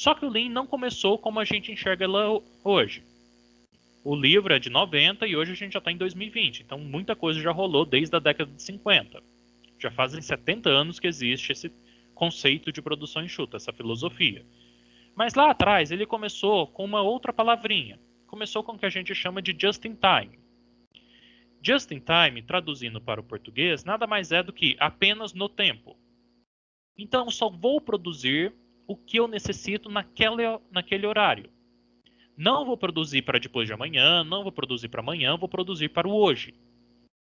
Só que o Lean não começou como a gente enxerga ela hoje. O livro é de 90 e hoje a gente já está em 2020. Então muita coisa já rolou desde a década de 50. Já fazem 70 anos que existe esse conceito de produção enxuta, essa filosofia. Mas lá atrás ele começou com uma outra palavrinha. Começou com o que a gente chama de just in time. Just in time, traduzindo para o português, nada mais é do que apenas no tempo. Então, eu só vou produzir o que eu necessito naquele horário. Não vou produzir para depois de amanhã, não vou produzir para amanhã, vou produzir para o hoje.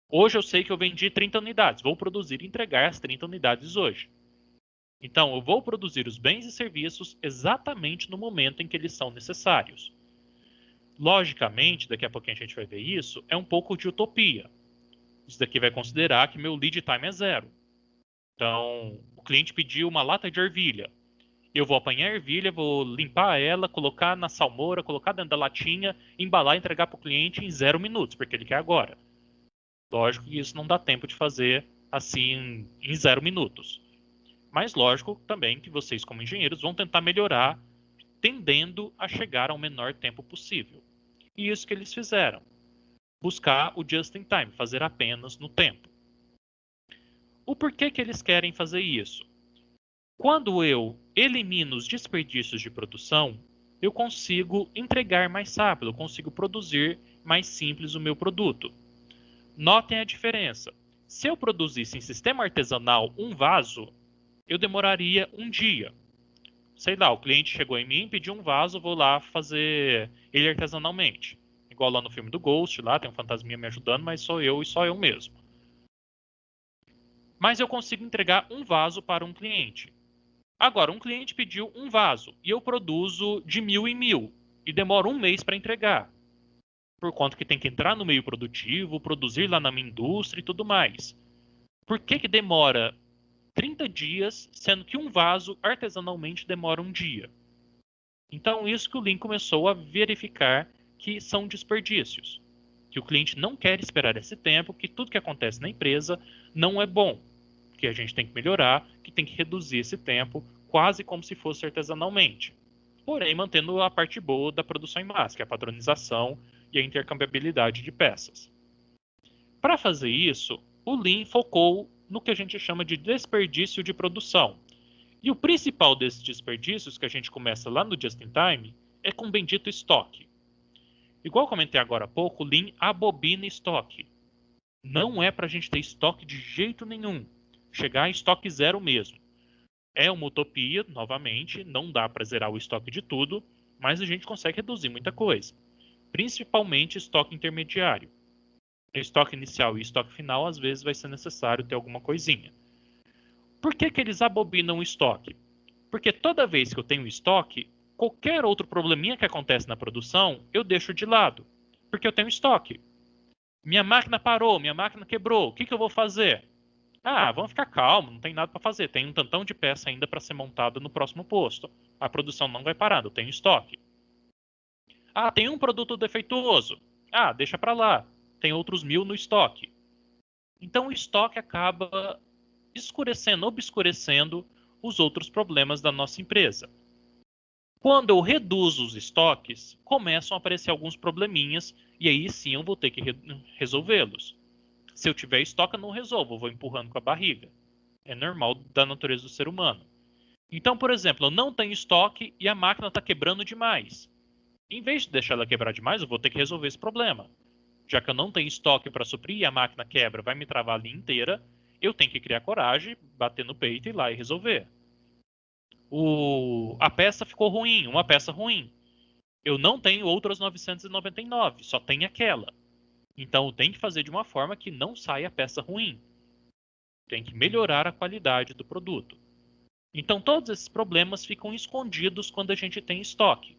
Hoje eu sei que eu vendi 30 unidades, vou produzir e entregar as 30 unidades hoje. Então, eu vou produzir os bens e serviços exatamente no momento em que eles são necessários. Logicamente, daqui a pouquinho a gente vai ver isso, é um pouco de utopia. Isso daqui vai considerar que meu lead time é 0. Então, o cliente pediu uma lata de ervilha. Eu vou apanhar a ervilha, vou limpar ela, colocar na salmoura, colocar dentro da latinha, embalar e entregar para o cliente em 0 minutos, porque ele quer agora. Lógico que isso não dá tempo de fazer assim em 0 minutos. Mas lógico também que vocês, como engenheiros, vão tentar melhorar, tendendo a chegar ao menor tempo possível. E isso que eles fizeram. Buscar o just in time, fazer apenas no tempo. O porquê que eles querem fazer isso? Quando eu elimino os desperdícios de produção, eu consigo entregar mais rápido, eu consigo produzir mais simples o meu produto. Notem a diferença. Se eu produzisse em sistema artesanal um vaso, eu demoraria um dia. Sei lá, o cliente chegou em mim, pediu um vaso, vou lá fazer ele artesanalmente. Igual lá no filme do Ghost, lá tem um fantasminha me ajudando, mas sou eu e só eu mesmo. Mas eu consigo entregar um vaso para um cliente. Agora, um cliente pediu um vaso e eu produzo de 1000 em 1000 e demora um mês para entregar. Por conta que tem que entrar no meio produtivo, produzir lá na minha indústria e tudo mais. Por que que demora 30 dias, sendo que um vaso artesanalmente demora um dia? Então, isso que o Lean começou a verificar que são desperdícios. Que o cliente não quer esperar esse tempo, que tudo que acontece na empresa não é bom. Que a gente tem que melhorar, que tem que reduzir esse tempo, quase como se fosse artesanalmente. Porém, mantendo a parte boa da produção em massa, que é a padronização e a intercambiabilidade de peças. Para fazer isso, o Lean focou no que a gente chama de desperdício de produção. E o principal desses desperdícios, que a gente começa lá no Just in Time, é com o bendito estoque. Igual comentei agora há pouco, o Lean abobina estoque. Não é para a gente ter estoque de jeito nenhum. Chegar em estoque zero mesmo. É uma utopia, novamente, não dá para zerar o estoque de tudo, mas a gente consegue reduzir muita coisa. Principalmente estoque intermediário. Estoque inicial e estoque final, às vezes vai ser necessário ter alguma coisinha. Por que que eles abobinam o estoque? Porque toda vez que eu tenho estoque, qualquer outro probleminha que acontece na produção, eu deixo de lado. Porque eu tenho estoque. Minha máquina parou, minha máquina quebrou, o que que eu vou fazer? Ah, vamos ficar calmo, não tem nada para fazer. Tem um tantão de peça ainda para ser montada no próximo posto. A produção não vai parar, eu tenho estoque. Ah, tem um produto defeituoso. Ah, deixa para lá. Tem outros 1000 no estoque. Então o estoque acaba obscurecendo os outros problemas da nossa empresa. Quando eu reduzo os estoques, começam a aparecer alguns probleminhas e aí sim eu vou ter que resolvê-los. Se eu tiver estoque, eu não resolvo, eu vou empurrando com a barriga. É normal da natureza do ser humano. Então, por exemplo, eu não tenho estoque e a máquina está quebrando demais. Em vez de deixar ela quebrar demais, eu vou ter que resolver esse problema. Já que eu não tenho estoque para suprir e a máquina quebra, vai me travar a linha inteira, eu tenho que criar coragem, bater no peito e ir lá e resolver. A peça ficou ruim, uma peça ruim. Eu não tenho outras 999, só tem aquela. Então eu tenho que fazer de uma forma que não saia a peça ruim. Tem que melhorar a qualidade do produto. Então todos esses problemas ficam escondidos quando a gente tem estoque.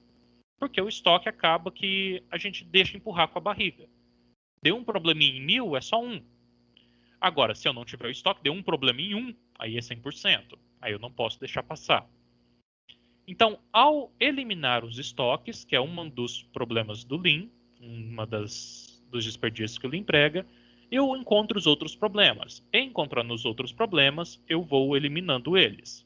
Porque o estoque acaba que a gente deixa empurrar com a barriga. Deu um probleminha em 1000, é só um. Agora, se eu não tiver o estoque, deu um probleminha em um, aí é 100%. Aí eu não posso deixar passar. Então, ao eliminar os estoques, que é um dos problemas do Lean, dos desperdícios que o Lean prega, eu encontro os outros problemas. Encontrando os outros problemas, eu vou eliminando eles.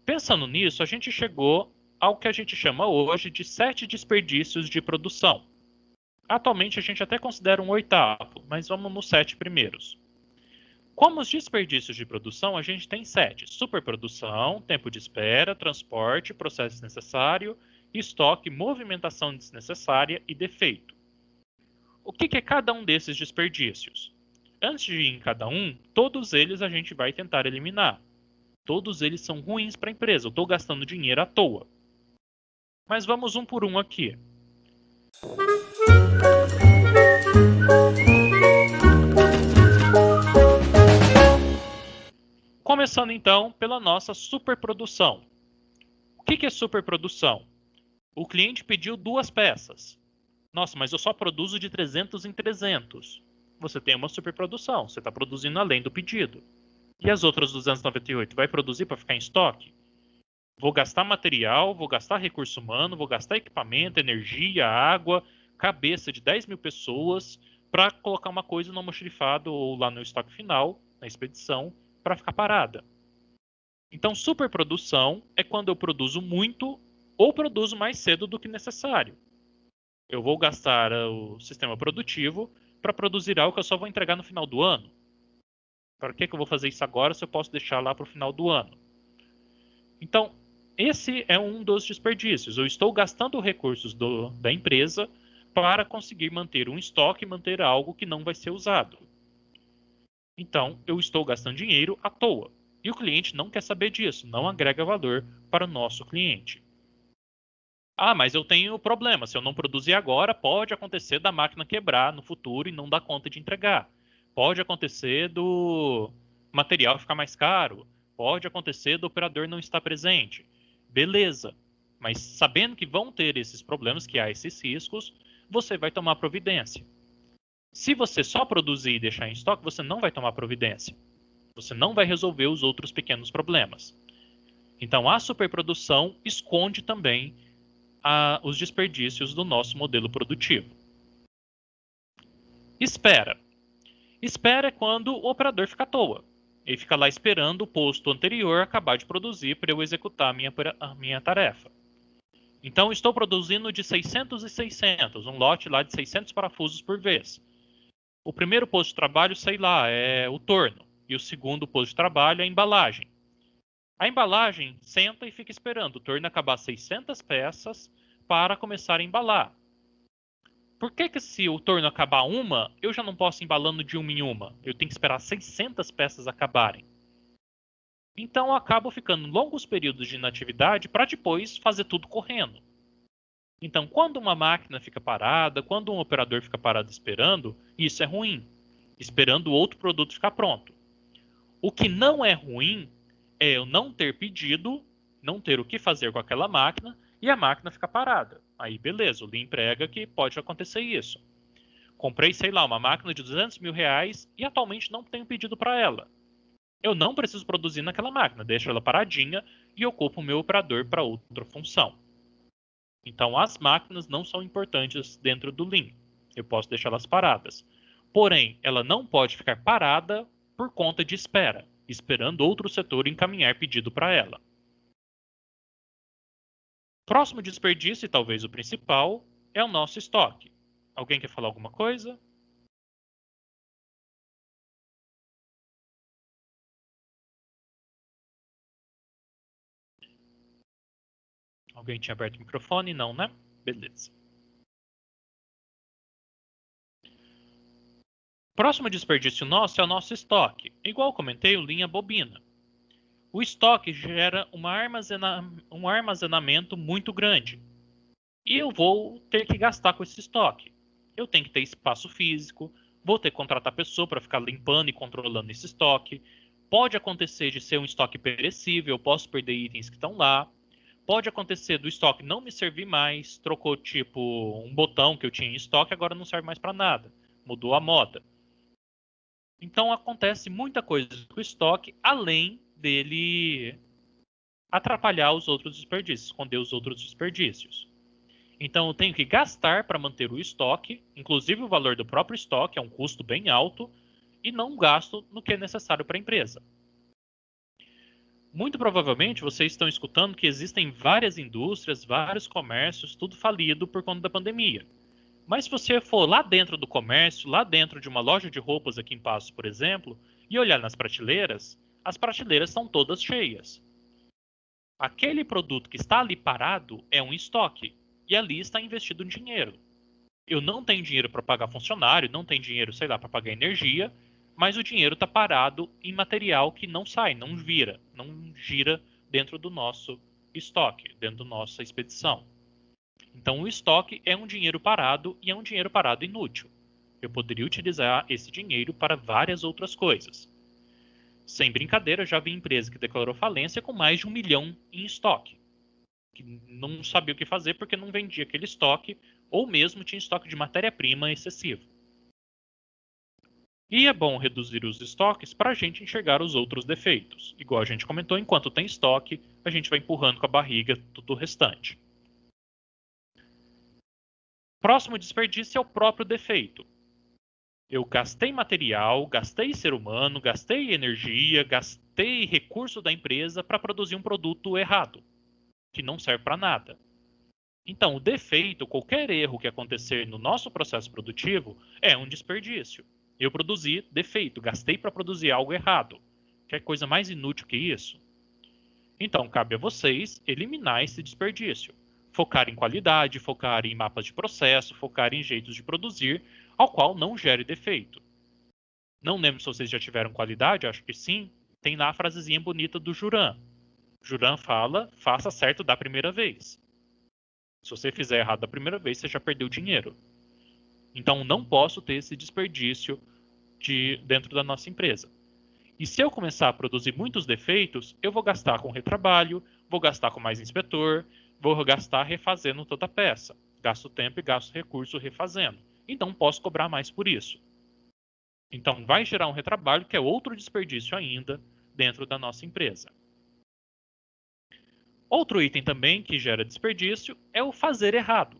Pensando nisso, a gente chegou ao que a gente chama hoje de 7 desperdícios de produção. Atualmente a gente até considera um oitavo, mas vamos nos 7 primeiros. Como os desperdícios de produção, a gente tem 7. Superprodução, tempo de espera, transporte, processo desnecessário, estoque, movimentação desnecessária e defeito. O que é cada um desses desperdícios? Antes de ir em cada um, todos eles a gente vai tentar eliminar. Todos eles são ruins para a empresa, eu estou gastando dinheiro à toa. Mas vamos um por um aqui. Começando então pela nossa superprodução. O que é superprodução? O cliente pediu 2 peças. Nossa, mas eu só produzo de 300 em 300. Você tem uma superprodução, você está produzindo além do pedido. E as outras 298, vai produzir para ficar em estoque? Vou gastar material, vou gastar recurso humano, vou gastar equipamento, energia, água, cabeça de 10 mil pessoas para colocar uma coisa no almoxarifado ou lá no estoque final, na expedição, para ficar parada. Então, superprodução é quando eu produzo muito ou produzo mais cedo do que necessário. Eu vou gastar o sistema produtivo para produzir algo que eu só vou entregar no final do ano. Para que eu vou fazer isso agora se eu posso deixar lá para o final do ano? Então, esse é um dos desperdícios. Eu estou gastando recursos da empresa para conseguir manter um estoque e manter algo que não vai ser usado. Então, eu estou gastando dinheiro à toa. E o cliente não quer saber disso, não agrega valor para o nosso cliente. Ah, mas eu tenho problema. Se eu não produzir agora, pode acontecer da máquina quebrar no futuro e não dar conta de entregar. Pode acontecer do material ficar mais caro. Pode acontecer do operador não estar presente. Beleza. Mas sabendo que vão ter esses problemas, que há esses riscos, você vai tomar providência. Se você só produzir e deixar em estoque, você não vai tomar providência. Você não vai resolver os outros pequenos problemas. Então, a superprodução esconde também os desperdícios do nosso modelo produtivo. Espera. Espera é quando o operador fica à toa. Ele fica lá esperando o posto anterior acabar de produzir para eu executar a minha tarefa. Então, estou produzindo de 600 e 600, um lote lá de 600 parafusos por vez. O primeiro posto de trabalho, sei lá, é o torno. E o segundo posto de trabalho é a embalagem. A embalagem senta e fica esperando o torno acabar 600 peças para começar a embalar. Por que se o torno acabar uma, eu já não posso ir embalando de uma em uma? Eu tenho que esperar 600 peças acabarem. Então eu acabo ficando longos períodos de inatividade para depois fazer tudo correndo. Então, quando uma máquina fica parada, quando um operador fica parado esperando, isso é ruim. Esperando o outro produto ficar pronto. O que não é ruim é eu não ter pedido, não ter o que fazer com aquela máquina e a máquina ficar parada. Aí beleza, o Lean prega que pode acontecer isso. Comprei, sei lá, uma máquina de 200 mil reais e atualmente não tenho pedido para ela. Eu não preciso produzir naquela máquina, deixo ela paradinha e ocupo o meu operador para outra função. Então as máquinas não são importantes dentro do Lean. Eu posso deixá-las paradas. Porém, ela não pode ficar parada por conta de espera, esperando outro setor encaminhar pedido para ela. Próximo desperdício, e talvez o principal, é o nosso estoque. Alguém quer falar alguma coisa? Alguém tinha aberto o microfone? Não, né? Beleza. Próximo desperdício nosso é o nosso estoque. Igual comentei, o Lean bobina. O estoque gera um armazenamento muito grande. E eu vou ter que gastar com esse estoque. Eu tenho que ter espaço físico, vou ter que contratar pessoa para ficar limpando e controlando esse estoque. Pode acontecer de ser um estoque perecível, eu posso perder itens que estão lá. Pode acontecer do estoque não me servir mais, trocou tipo um botão que eu tinha em estoque, agora não serve mais para nada. Mudou a moda. Então acontece muita coisa com o estoque, além dele atrapalhar os outros desperdícios, esconder os outros desperdícios. Então eu tenho que gastar para manter o estoque, inclusive o valor do próprio estoque é um custo bem alto, e não gasto no que é necessário para a empresa. Muito provavelmente vocês estão escutando que existem várias indústrias, vários comércios, tudo falido por conta da pandemia. Mas se você for lá dentro do comércio, lá dentro de uma loja de roupas aqui em Passos, por exemplo, e olhar nas prateleiras, as prateleiras estão todas cheias. Aquele produto que está ali parado é um estoque, e ali está investido um dinheiro. Eu não tenho dinheiro para pagar funcionário, não tenho dinheiro, sei lá, para pagar energia, mas o dinheiro está parado em material que não sai, não vira, não gira dentro do nosso estoque, dentro da nossa expedição. Então, o estoque é um dinheiro parado e é um dinheiro parado inútil. Eu poderia utilizar esse dinheiro para várias outras coisas. Sem brincadeira, já vi empresa que declarou falência com mais de 1 milhão em estoque, que não sabia o que fazer porque não vendia aquele estoque ou mesmo tinha estoque de matéria-prima excessivo. E é bom reduzir os estoques para a gente enxergar os outros defeitos. Igual a gente comentou, enquanto tem estoque, a gente vai empurrando com a barriga tudo o restante. Próximo desperdício é o próprio defeito. Eu gastei material, gastei ser humano, gastei energia, gastei recurso da empresa para produzir um produto errado, que não serve para nada. Então, o defeito, qualquer erro que acontecer no nosso processo produtivo, é um desperdício. Eu produzi defeito, gastei para produzir algo errado. Quer coisa mais inútil que isso? Então, cabe a vocês eliminar esse desperdício. Focar em qualidade, focar em mapas de processo, focar em jeitos de produzir, ao qual não gere defeito. Não lembro se vocês já tiveram qualidade, acho que sim. Tem lá a frasezinha bonita do Juran. Juran fala, faça certo da primeira vez. Se você fizer errado da primeira vez, você já perdeu dinheiro. Então, não posso ter esse desperdício dentro da nossa empresa. E se eu começar a produzir muitos defeitos, eu vou gastar com retrabalho, vou gastar com mais inspetor, vou gastar refazendo toda a peça. Gasto tempo e gasto recurso refazendo. Então, posso cobrar mais por isso. Então, vai gerar um retrabalho que é outro desperdício ainda dentro da nossa empresa. Outro item também que gera desperdício é o fazer errado.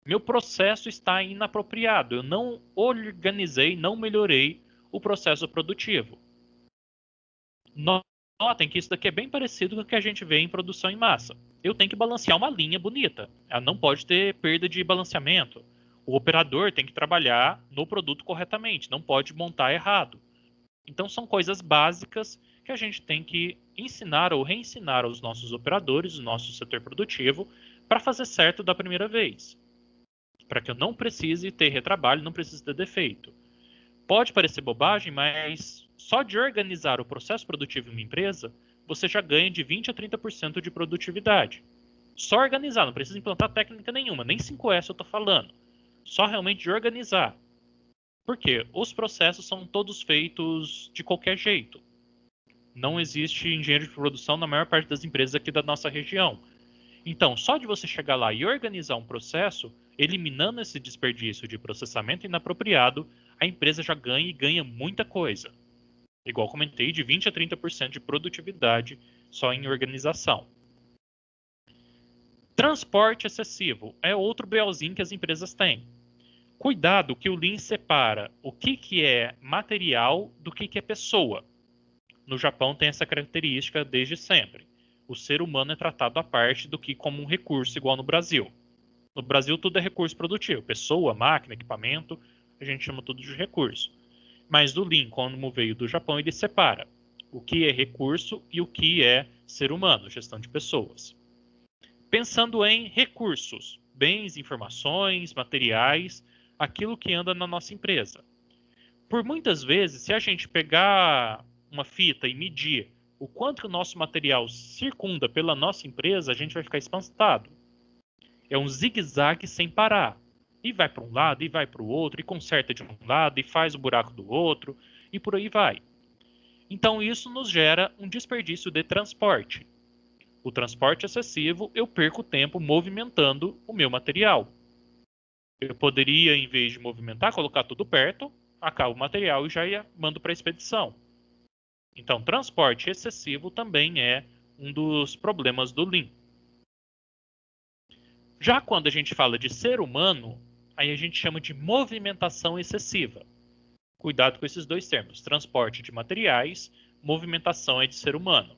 Meu processo está inapropriado. Eu não organizei, não melhorei o processo produtivo. Notem que isso daqui é bem parecido com o que a gente vê em produção em massa. Eu tenho que balancear uma linha bonita. Ela não pode ter perda de balanceamento. O operador tem que trabalhar no produto corretamente, não pode montar errado. Então são coisas básicas que a gente tem que ensinar ou reensinar aos nossos operadores, o nosso setor produtivo, para fazer certo da primeira vez. Para que eu não precise ter retrabalho, não precise ter defeito. Pode parecer bobagem, mas só de organizar o processo produtivo em uma empresa, você já ganha de 20 a 30% de produtividade. Só organizar, não precisa implantar técnica nenhuma, nem 5S eu estou falando. Só realmente de organizar. Porque os processos são todos feitos de qualquer jeito. Não existe engenheiro de produção na maior parte das empresas aqui da nossa região. Então, só de você chegar lá e organizar um processo, eliminando esse desperdício de processamento inapropriado, a empresa já ganha e ganha muita coisa. Igual comentei, de 20 a 30% de produtividade só em organização. Transporte excessivo é outro BOzinho que as empresas têm. Cuidado que o Lean separa o que é material do que é pessoa. No Japão tem essa característica desde sempre. O ser humano é tratado à parte do que como um recurso, igual no Brasil. No Brasil tudo é recurso produtivo. Pessoa, máquina, equipamento, a gente chama tudo de recurso. Mas do Lean, como veio do Japão, ele separa o que é recurso e o que é ser humano, gestão de pessoas. Pensando em recursos, bens, informações, materiais, aquilo que anda na nossa empresa. Por muitas vezes, se a gente pegar uma fita e medir o quanto que o nosso material circunda pela nossa empresa, a gente vai ficar espantado. É um zigue-zague sem parar. E vai para um lado, e vai para o outro, e conserta de um lado, e faz o buraco do outro, e por aí vai. Então isso nos gera um desperdício de transporte. O transporte excessivo, eu perco tempo movimentando o meu material. Eu poderia, em vez de movimentar, colocar tudo perto, acaba o material e já mando para a expedição. Então, transporte excessivo também é um dos problemas do Lean. Já quando a gente fala de ser humano, aí a gente chama de movimentação excessiva. Cuidado com esses dois termos. Transporte de materiais, movimentação é de ser humano.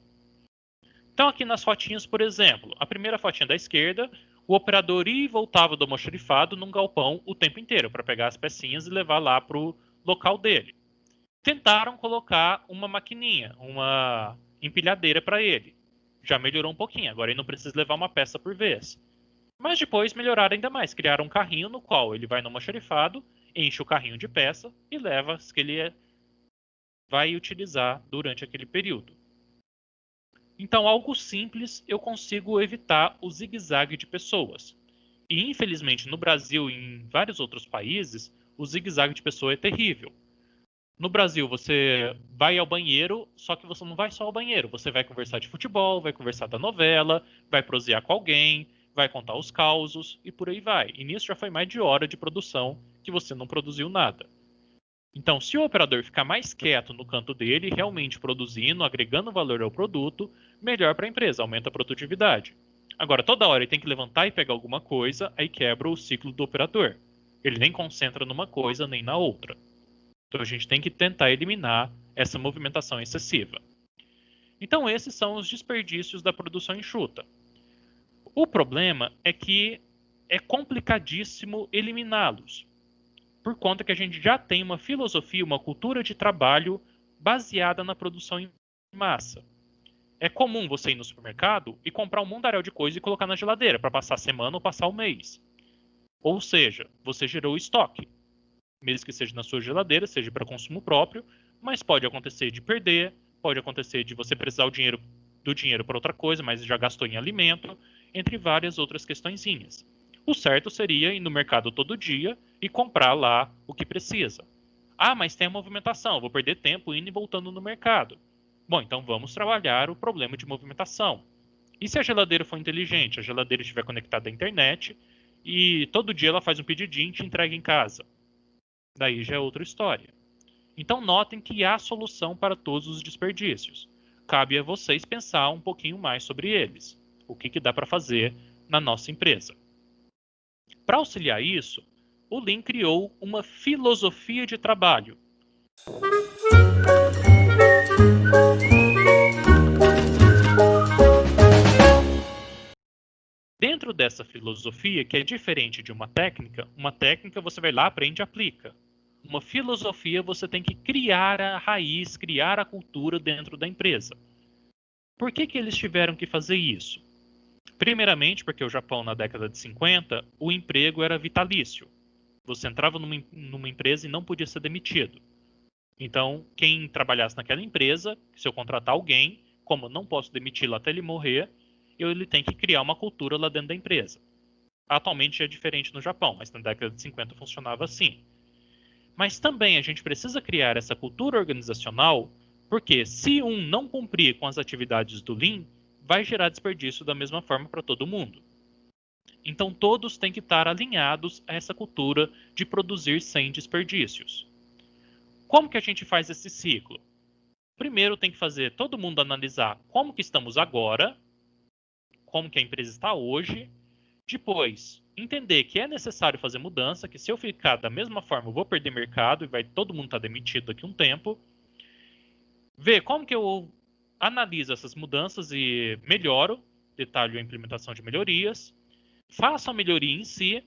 Então aqui nas fotinhas, por exemplo, a primeira fotinha da esquerda, o operador ia e voltava do almoxarifado num galpão o tempo inteiro para pegar as pecinhas e levar lá para o local dele. Tentaram colocar uma maquininha, uma empilhadeira para ele. Já melhorou um pouquinho, agora ele não precisa levar uma peça por vez. Mas depois melhoraram ainda mais, criaram um carrinho no qual ele vai no almoxarifado, enche o carrinho de peça e leva as que ele vai utilizar durante aquele período. Então, algo simples, eu consigo evitar o zigue-zague de pessoas. E, infelizmente, no Brasil e em vários outros países, o zigue-zague de pessoa é terrível. No Brasil, você vai ao banheiro, só que você não vai só ao banheiro. Você vai conversar de futebol, vai conversar da novela, vai prosear com alguém, vai contar os causos e por aí vai. E nisso já foi mais de hora de produção que você não produziu nada. Então, se o operador ficar mais quieto no canto dele, realmente produzindo, agregando valor ao produto, melhor para a empresa, aumenta a produtividade. Agora, toda hora ele tem que levantar e pegar alguma coisa, aí quebra o ciclo do operador. Ele nem concentra numa coisa nem na outra. Então, a gente tem que tentar eliminar essa movimentação excessiva. Então, esses são os desperdícios da produção enxuta. O problema é que é complicadíssimo eliminá-los, por conta que a gente já tem uma filosofia, uma cultura de trabalho baseada na produção em massa. É comum você ir no supermercado e comprar um mundaréu de coisa e colocar na geladeira para passar a semana ou passar o mês. Ou seja, você gerou estoque, mesmo que seja na sua geladeira, seja para consumo próprio, mas pode acontecer de perder, pode acontecer de você precisar do dinheiro para outra coisa, mas já gastou em alimento, entre várias outras questõezinhas. O certo seria ir no mercado todo dia e comprar lá o que precisa. Ah, mas tem a movimentação, vou perder tempo indo e voltando no mercado. Bom, então vamos trabalhar o problema de movimentação. E se a geladeira for inteligente, a geladeira estiver conectada à internet e todo dia ela faz um pedidinho e te entrega em casa? Daí já é outra história. Então notem que há solução para todos os desperdícios. Cabe a vocês pensar um pouquinho mais sobre eles. O que dá para fazer na nossa empresa. Para auxiliar isso, o Lean criou uma filosofia de trabalho. Dentro dessa filosofia, que é diferente de uma técnica você vai lá, aprende e aplica. Uma filosofia você tem que criar a raiz, criar a cultura dentro da empresa. Por que eles tiveram que fazer isso? Primeiramente, porque o Japão, na década de 50, o emprego era vitalício. Você entrava numa empresa e não podia ser demitido. Então, quem trabalhasse naquela empresa, se eu contratar alguém, como eu não posso demiti-lo até ele morrer, ele tem que criar uma cultura lá dentro da empresa. Atualmente é diferente no Japão, mas na década de 50 funcionava assim. Mas também a gente precisa criar essa cultura organizacional, porque se um não cumprir com as atividades do Lean, vai gerar desperdício da mesma forma para todo mundo. Então todos têm que estar alinhados a essa cultura de produzir sem desperdícios. Como que a gente faz esse ciclo? Primeiro tem que fazer todo mundo analisar como que estamos agora, como que a empresa está hoje. Depois, entender que é necessário fazer mudança, que se eu ficar da mesma forma eu vou perder mercado e vai todo mundo estar demitido daqui a um tempo. Ver como que eu analiso essas mudanças e melhoro, detalho a implementação de melhorias, faço a melhoria em si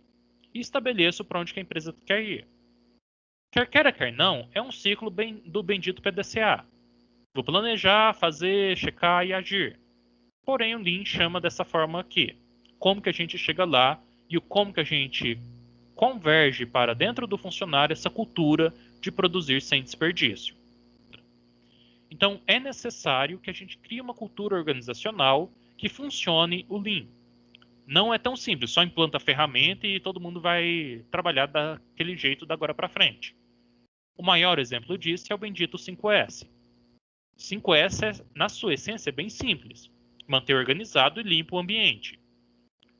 e estabeleço para onde que a empresa quer ir. Quer queira, quer não, é um ciclo do bendito PDCA. Vou planejar, fazer, checar e agir. Porém, o Lean chama dessa forma aqui. Como que a gente chega lá e como que a gente converge para dentro do funcionário essa cultura de produzir sem desperdício. Então, é necessário que a gente crie uma cultura organizacional que funcione o Lean. Não é tão simples, só implanta a ferramenta e todo mundo vai trabalhar daquele jeito da agora para frente. O maior exemplo disso é o bendito 5S. 5S, na sua essência, é bem simples. Manter organizado e limpo o ambiente.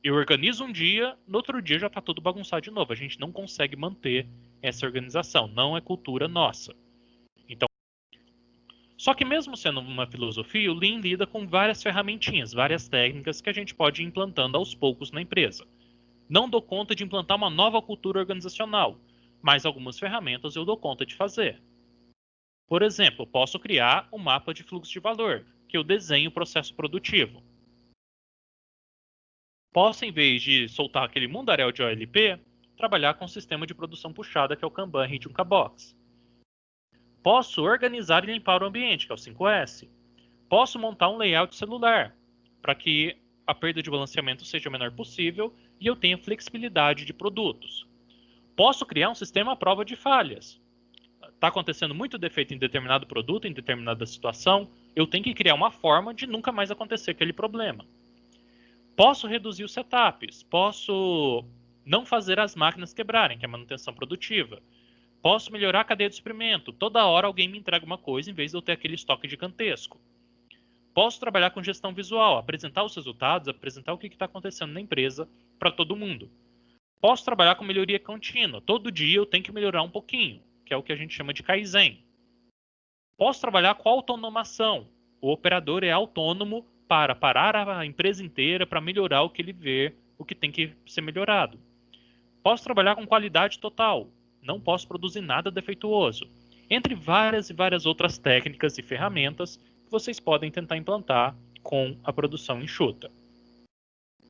Eu organizo um dia, no outro dia já está tudo bagunçado de novo. A gente não consegue manter essa organização. Não é cultura nossa. Então, só que mesmo sendo uma filosofia, o Lean lida com várias ferramentinhas, várias técnicas que a gente pode ir implantando aos poucos na empresa. Não dou conta de implantar uma nova cultura organizacional, mas algumas ferramentas eu dou conta de fazer. Por exemplo, posso criar um mapa de fluxo de valor, que eu desenho o processo produtivo. Posso, em vez de soltar aquele mundaréu de OLP, trabalhar com um sistema de produção puxada, que é o Kanban Hit Box. Posso organizar e limpar o ambiente, que é o 5S. Posso montar um layout celular, para que a perda de balanceamento seja o menor possível e eu tenha flexibilidade de produtos. Posso criar um sistema à prova de falhas. Está acontecendo muito defeito em determinado produto, em determinada situação, eu tenho que criar uma forma de nunca mais acontecer aquele problema. Posso reduzir os setups, posso não fazer as máquinas quebrarem, que é a manutenção produtiva. Posso melhorar a cadeia de suprimento. Toda hora alguém me entrega uma coisa em vez de eu ter aquele estoque gigantesco. Posso trabalhar com gestão visual, apresentar os resultados, apresentar o que está acontecendo na empresa para todo mundo. Posso trabalhar com melhoria contínua. Todo dia eu tenho que melhorar um pouquinho, que é o que a gente chama de Kaizen. Posso trabalhar com autonomação. O operador é autônomo para parar a empresa inteira para melhorar o que ele vê, o que tem que ser melhorado. Posso trabalhar com qualidade total. Não posso produzir nada defeituoso. Entre várias e várias outras técnicas e ferramentas que vocês podem tentar implantar com a produção enxuta.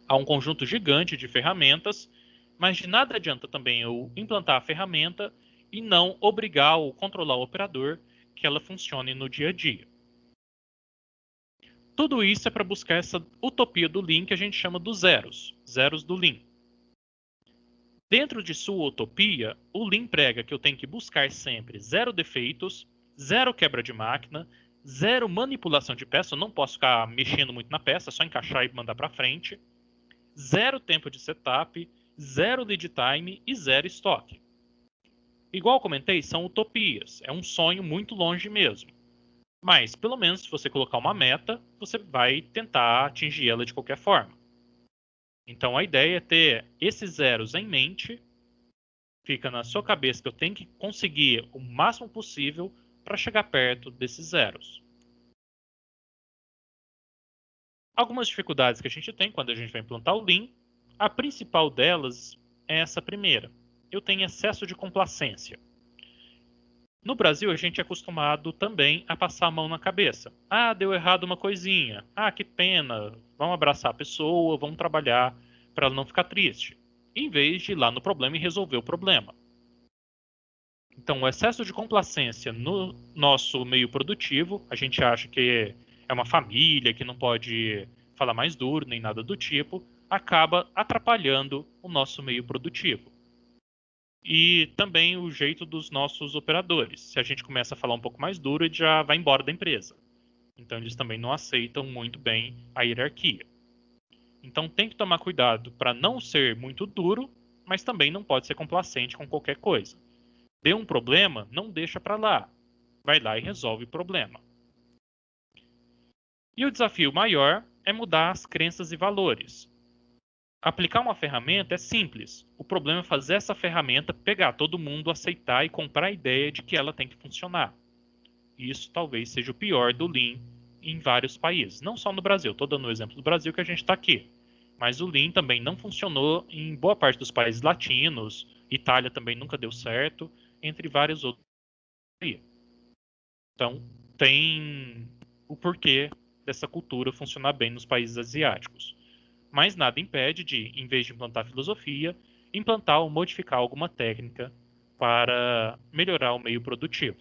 Há um conjunto gigante de ferramentas, mas de nada adianta também eu implantar a ferramenta e não obrigar ou controlar o operador que ela funcione no dia a dia. Tudo isso é para buscar essa utopia do Lean que a gente chama dos zeros do Lean. Dentro de sua utopia, o Lean prega que eu tenho que buscar sempre 0 defeitos, 0 quebra de máquina, 0 manipulação de peça, eu não posso ficar mexendo muito na peça, só encaixar e mandar para frente, 0 tempo de setup, 0 lead time e 0 estoque. Igual comentei, são utopias, é um sonho muito longe mesmo. Mas, pelo menos, se você colocar uma meta, você vai tentar atingir ela de qualquer forma. Então, a ideia é ter esses zeros em mente, fica na sua cabeça que eu tenho que conseguir o máximo possível para chegar perto desses zeros. Algumas dificuldades que a gente tem quando a gente vai implantar o Lean, a principal delas é essa primeira. Eu tenho excesso de complacência. No Brasil, a gente é acostumado também a passar a mão na cabeça. Ah, deu errado uma coisinha. Ah, que pena. Vamos abraçar a pessoa, vamos trabalhar para ela não ficar triste. Em vez de ir lá no problema e resolver o problema. Então, o excesso de complacência no nosso meio produtivo, a gente acha que é uma família, que não pode falar mais duro, nem nada do tipo, acaba atrapalhando o nosso meio produtivo. E também o jeito dos nossos operadores. Se a gente começa a falar um pouco mais duro, ele já vai embora da empresa. Então eles também não aceitam muito bem a hierarquia. Então tem que tomar cuidado para não ser muito duro, mas também não pode ser complacente com qualquer coisa. Deu um problema, não deixa para lá. Vai lá e resolve o problema. E o desafio maior é mudar as crenças e valores. Aplicar uma ferramenta é simples. O problema é fazer essa ferramenta pegar todo mundo, aceitar e comprar a ideia de que ela tem que funcionar. Isso talvez seja o pior do Lean em vários países. Não só no Brasil. Estou dando o exemplo do Brasil que a gente está aqui. Mas o Lean também não funcionou em boa parte dos países latinos. Itália também nunca deu certo, entre vários outros. Então, tem o porquê dessa cultura funcionar bem nos países asiáticos. Mas nada impede de, em vez de implantar filosofia, implantar ou modificar alguma técnica para melhorar o meio produtivo.